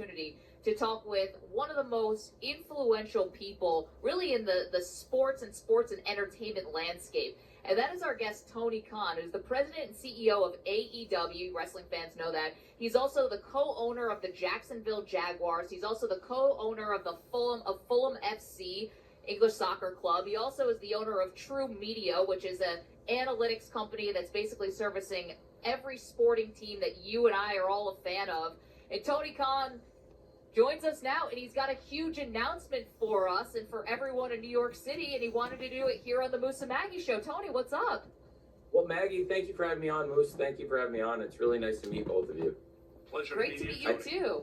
opportunity to talk with one of the most influential people really in the sports and entertainment landscape. And that is our guest, Tony Khan, who's the president and CEO of AEW. Wrestling fans know that. He's also the co-owner of the Jacksonville Jaguars. He's also the co-owner of the Fulham FC, English Soccer Club. He also is the owner of True Media, which is an analytics company that's basically servicing every sporting team that you and I are all a fan of. And Tony Khan joins us now, and he's got a huge announcement for us and for everyone in New York City, and he wanted to do it here on the Moose and Maggie Show. Tony, what's up? Well, Maggie, thank you for having me on. Moose, thank you for having me on. It's really nice to meet both of you. Pleasure. Great to meet you too.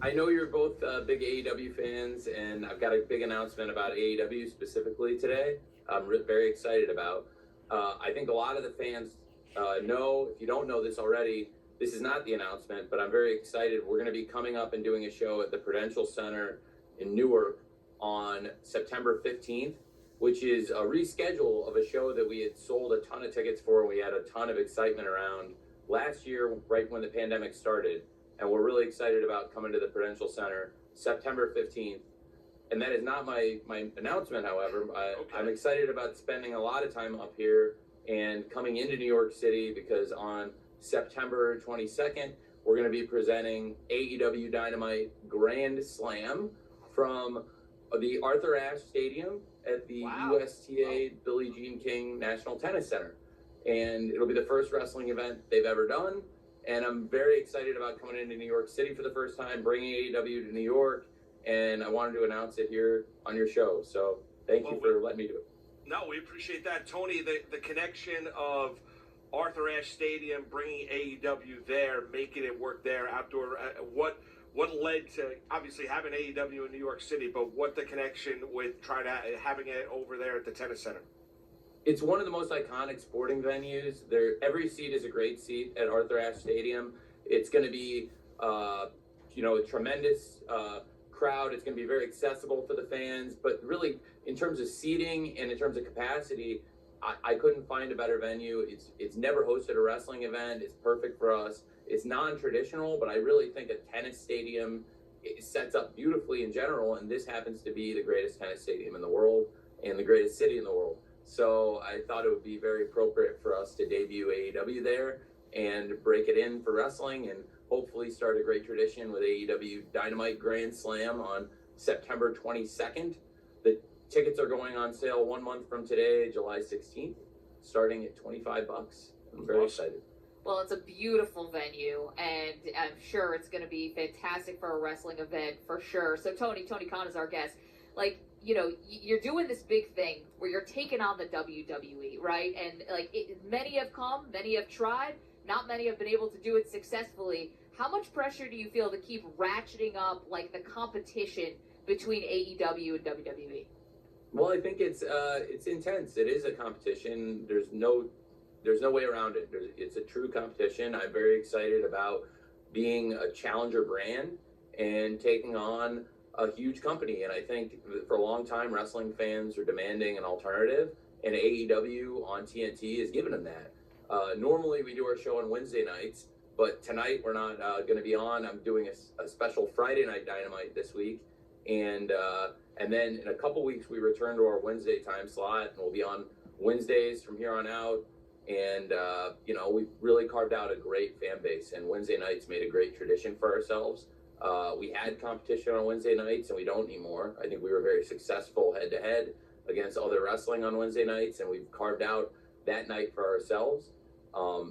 I know you're both big AEW fans, and I've got a big announcement about AEW specifically today. I'm very excited about. I think a lot of the fans know, if you don't know this already, this is not the announcement, but I'm very excited. We're going to be coming up and doing a show at the Prudential Center in Newark on September 15th, which is a reschedule of a show that we had sold a ton of tickets for, and we had a ton of excitement around last year, right when the pandemic started. And we're really excited about coming to the Prudential Center September 15th. And that is not my announcement, however. I'm excited about spending a lot of time up here and coming into New York City because on September 22nd, we're going to be presenting AEW Dynamite Grand Slam from the Arthur Ashe Stadium at the USTA Billie Jean King National Tennis Center. And it'll be the first wrestling event they've ever done. And I'm very excited about coming into New York City for the first time, bringing AEW to New York. And I wanted to announce it here on your show. So thank you for letting me do it. No, we appreciate that. Tony, the connection of Arthur Ashe Stadium, bringing AEW there, making it work there, outdoor, what led to obviously having AEW in New York City, but what the connection with trying to having it over there at the tennis center? It's one of the most iconic sporting venues. Every seat is a great seat at Arthur Ashe Stadium. It's going to be, a tremendous crowd. It's going to be very accessible for the fans. But really, in terms of seating and in terms of capacity, I couldn't find a better venue. It's never hosted a wrestling event. It's perfect for us. It's non-traditional, but I really think a tennis stadium sets up beautifully in general. And this happens to be the greatest tennis stadium in the world and the greatest city in the world. So I thought it would be very appropriate for us to debut AEW there and break it in for wrestling and hopefully start a great tradition with AEW Dynamite Grand Slam on September 22nd. The tickets are going on sale 1 month from today, July 16th, starting at $25. I'm very excited. Well, it's a beautiful venue, and I'm sure it's going to be fantastic for a wrestling event for sure. So Tony Khan is our guest. You're doing this big thing where you're taking on the WWE, right? And many have come, many have tried, not many have been able to do it successfully. How much pressure do you feel to keep ratcheting up the competition between AEW and WWE? Well, I think it's intense. It is a competition. There's no way around it. It's a true competition. I'm very excited about being a challenger brand and taking on a huge company. And I think for a long time, wrestling fans are demanding an alternative, and AEW on TNT has given them that. Normally we do our show on Wednesday nights, but tonight we're not going to be on. I'm doing a special Friday Night Dynamite this week. And then in a couple weeks, we return to our Wednesday time slot, and we'll be on Wednesdays from here on out. And, we've really carved out a great fan base, and Wednesday nights made a great tradition for ourselves. We had competition on Wednesday nights, and we don't anymore. I think we were very successful head-to-head against other wrestling on Wednesday nights, and we've carved out that night for ourselves.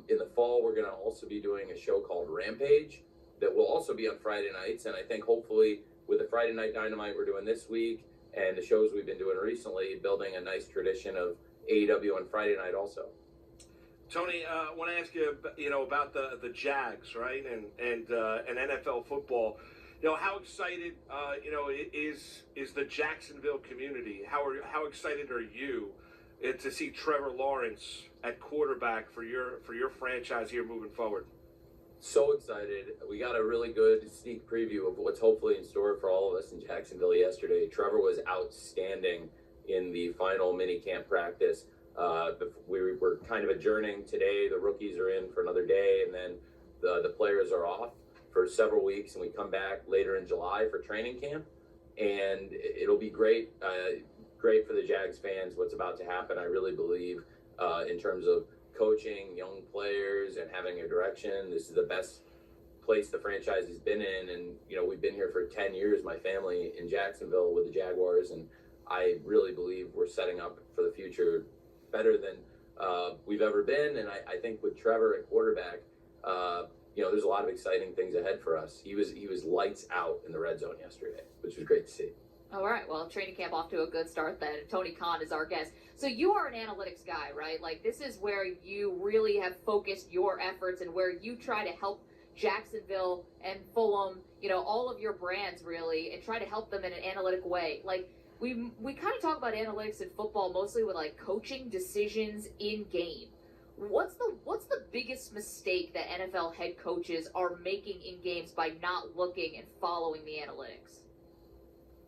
In the fall, we're going to also be doing a show called Rampage that will also be on Friday nights, and I think hopefully with the Friday Night Dynamite we're doing this week and the shows we've been doing recently, building a nice tradition of AEW on Friday night also. Tony, I want to ask you, about the Jags, right, and NFL football. How excited, is the Jacksonville community? How excited are you to see Trevor Lawrence at quarterback for your franchise here moving forward? So excited. We got a really good sneak preview of what's hopefully in store for all of us in Jacksonville yesterday. Trevor was outstanding in the final mini camp practice. We were kind of adjourning today. The rookies are in for another day, and then the players are off for several weeks, and we come back later in July for training camp, and it'll be great. Great for the Jags fans. What's about to happen, I really believe, in terms of coaching young players and having a direction. This is the best place the franchise has been in, and we've been here for 10 years, my family, in Jacksonville with the Jaguars, and I really believe we're setting up for the future better than we've ever been. And I think with Trevor at quarterback, there's a lot of exciting things ahead for us. He was lights out in the red zone yesterday, which was great to see. All right, well, training camp off to a good start then. Tony Khan is our guest. So you are an analytics guy, right? Like, this is where you really have focused your efforts and where you try to help Jacksonville and Fulham, all of your brands really, and try to help them in an analytic way. Like, we kind of talk about analytics in football mostly with like coaching decisions in game. What's the biggest mistake that NFL head coaches are making in games by not looking and following the analytics?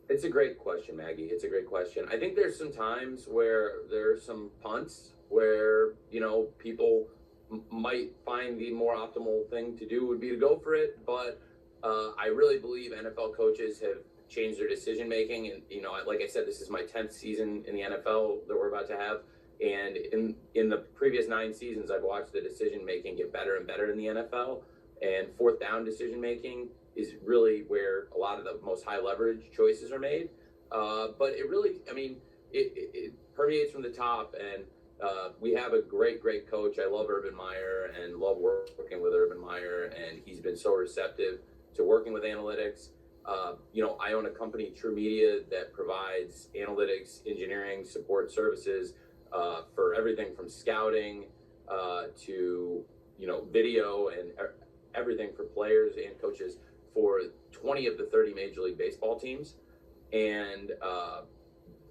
It's a great question, Maggie. It's a great question. I think there's some times where there's some punts where, people might find the more optimal thing to do would be to go for it. But I really believe NFL coaches have changed their decision making. And, like I said, this is my 10th season in the NFL that we're about to have. And in the previous 9 seasons, I've watched the decision making get better and better in the NFL. And fourth down decision making is really where a lot of the most high leverage choices are made. But it really, it permeates from the top. And we have a great coach. I love Urban Meyer and love working with Urban Meyer. And he's been so receptive to working with analytics. I own a company, True Media, that provides analytics, engineering, support services for everything from scouting to, video and everything for players and coaches for 20 of the 30 Major League Baseball teams, and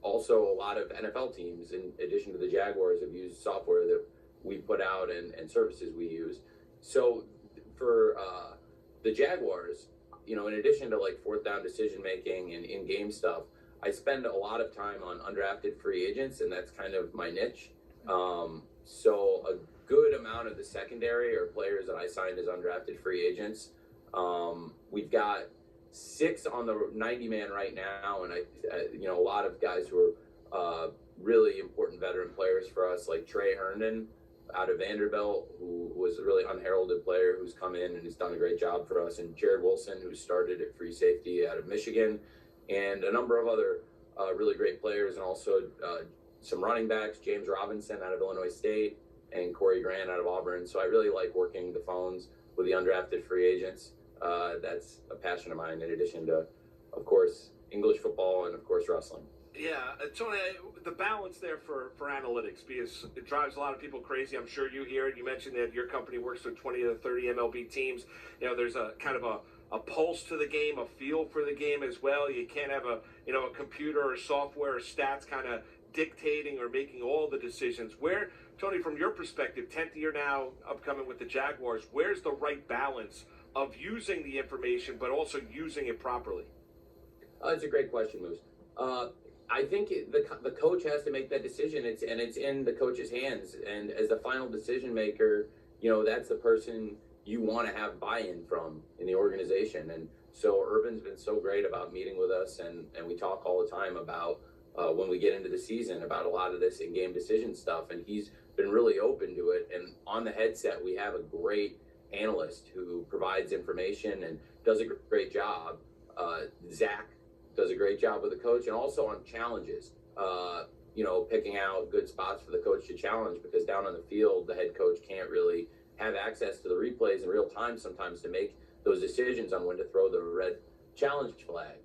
also a lot of NFL teams, in addition to the Jaguars, have used software that we put out and services we use. So for the Jaguars, in addition to like fourth down decision making and in-game stuff, I spend a lot of time on undrafted free agents, and that's kind of my niche. So a good amount of the secondary are players that I signed as undrafted free agents. We've got 6 on the 90-man right now, and a lot of guys who are really important veteran players for us, like Trey Herndon out of Vanderbilt, who was a really unheralded player who's come in and has done a great job for us, and Jared Wilson, who started at free safety out of Michigan, and a number of other really great players, and also some running backs, James Robinson out of Illinois State and Corey Grant out of Auburn. So I really like working the phones with the undrafted free agents. That's a passion of mine, in addition to, of course, English football and, of course, wrestling. Yeah, Tony, the balance there for analytics, because it drives a lot of people crazy. I'm sure you hear it. You mentioned that your company works with 20 to 30 MLB teams. There's a kind of a pulse to the game, a feel for the game as well. You can't have a computer or software or stats kind of dictating or making all the decisions. Where, Tony, from your perspective, 10th year now upcoming with the Jaguars, where's the right balance of using the information but also using it properly? It's a great question, Moose. I think the coach has to make that decision. It's in the coach's hands, and as the final decision maker, that's the person you want to have buy-in from in the organization. And so Urban's been so great about meeting with us, and we talk all the time about when we get into the season about a lot of this in-game decision stuff, and he's been really open to it. And on the headset, we have a great analyst who provides information and does a great job. Zach does a great job with the coach, and also on challenges, picking out good spots for the coach to challenge, because down on the field, the head coach can't really have access to the replays in real time sometimes to make those decisions on when to throw the red challenge flag.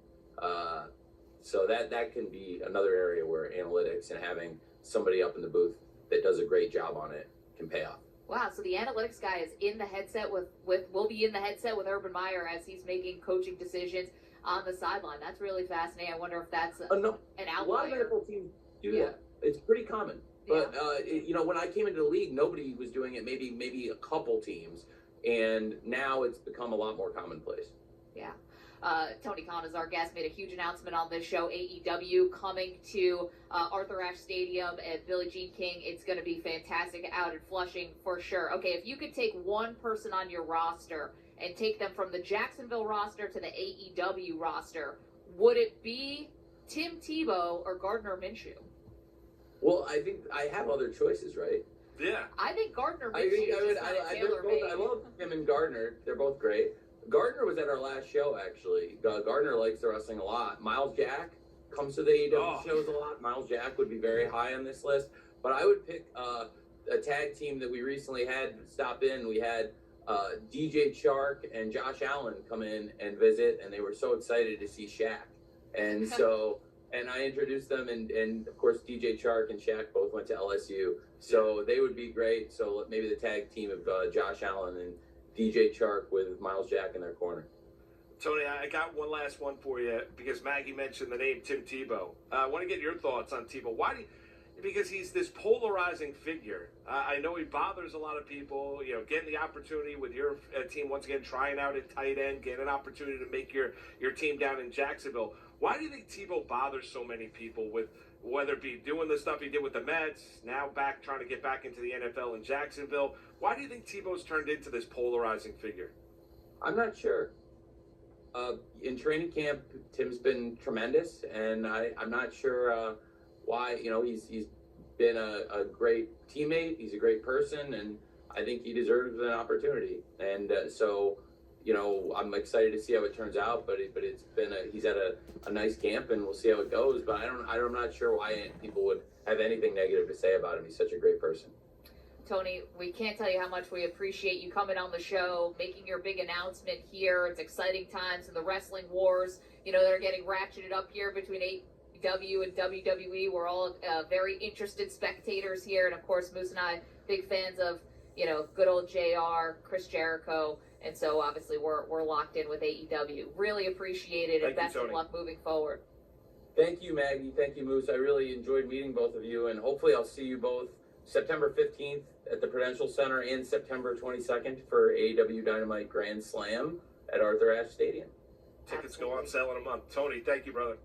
So that can be another area where analytics and having somebody up in the booth that does a great job on it can pay off. Wow, so the analytics guy is in the headset will be in the headset with Urban Meyer as he's making coaching decisions on the sideline. That's really fascinating. I wonder if that's an outlier. A lot of NFL teams do that. It's pretty common. But when I came into the league, nobody was doing it. Maybe a couple teams, and now it's become a lot more commonplace. Yeah. Tony Khan is our guest, made a huge announcement on this show. AEW coming to Arthur Ashe Stadium at Billie Jean King. It's going to be fantastic out in Flushing for sure. Okay, if you could take one person on your roster and take them from the Jacksonville roster to the AEW roster, would it be Tim Tebow or Gardner Minshew? Well, I think I have other choices, right? Yeah. I think Gardner I Minshew think is tailor-made. I love him and Gardner. They're both great. Gardner was at our last show, actually. Gardner likes the wrestling a lot. Miles Jack comes to the AEW shows a lot. Miles Jack would be very high on this list. But I would pick a tag team that we recently had stop in. We had DJ Chark and Josh Allen come in and visit, and they were so excited to see Shaq. And so, and I introduced them, and of course, DJ Chark and Shaq both went to LSU. So they would be great. So maybe the tag team of Josh Allen and DJ Chark with Miles Jack in their corner. Tony, I got one last one for you because Maggie mentioned the name Tim Tebow. I want to get your thoughts on Tebow. Because he's this polarizing figure. I know he bothers a lot of people, getting the opportunity with your team once again, trying out at tight end, getting an opportunity to make your team down in Jacksonville. Why do you think Tebow bothers so many people with whether it be doing the stuff he did with the Mets, now back trying to get back into the NFL in Jacksonville? Why do you think Tebow's turned into this polarizing figure? I'm not sure. In training camp, Tim's been tremendous, and I'm not sure why. He's been a great teammate. He's a great person, and I think he deserves an opportunity. And so, I'm excited to see how it turns out. But it's been he's at a nice camp, and we'll see how it goes. But I'm not sure why people would have anything negative to say about him. He's such a great person. Tony, we can't tell you how much we appreciate you coming on the show, making your big announcement here. It's exciting times in the wrestling wars. They're getting ratcheted up here between AEW and WWE. We're all very interested spectators here. And, of course, Moose and I, big fans of, good old JR, Chris Jericho. And so, obviously, we're locked in with AEW. Really appreciate it, and best of luck moving forward. Thank you, Maggie. Thank you, Moose. I really enjoyed meeting both of you, and hopefully I'll see you both September 15th at the Prudential Center and September 22nd for AEW Dynamite Grand Slam at Arthur Ashe Stadium. Tickets go on sale in a month. Tony, thank you, brother.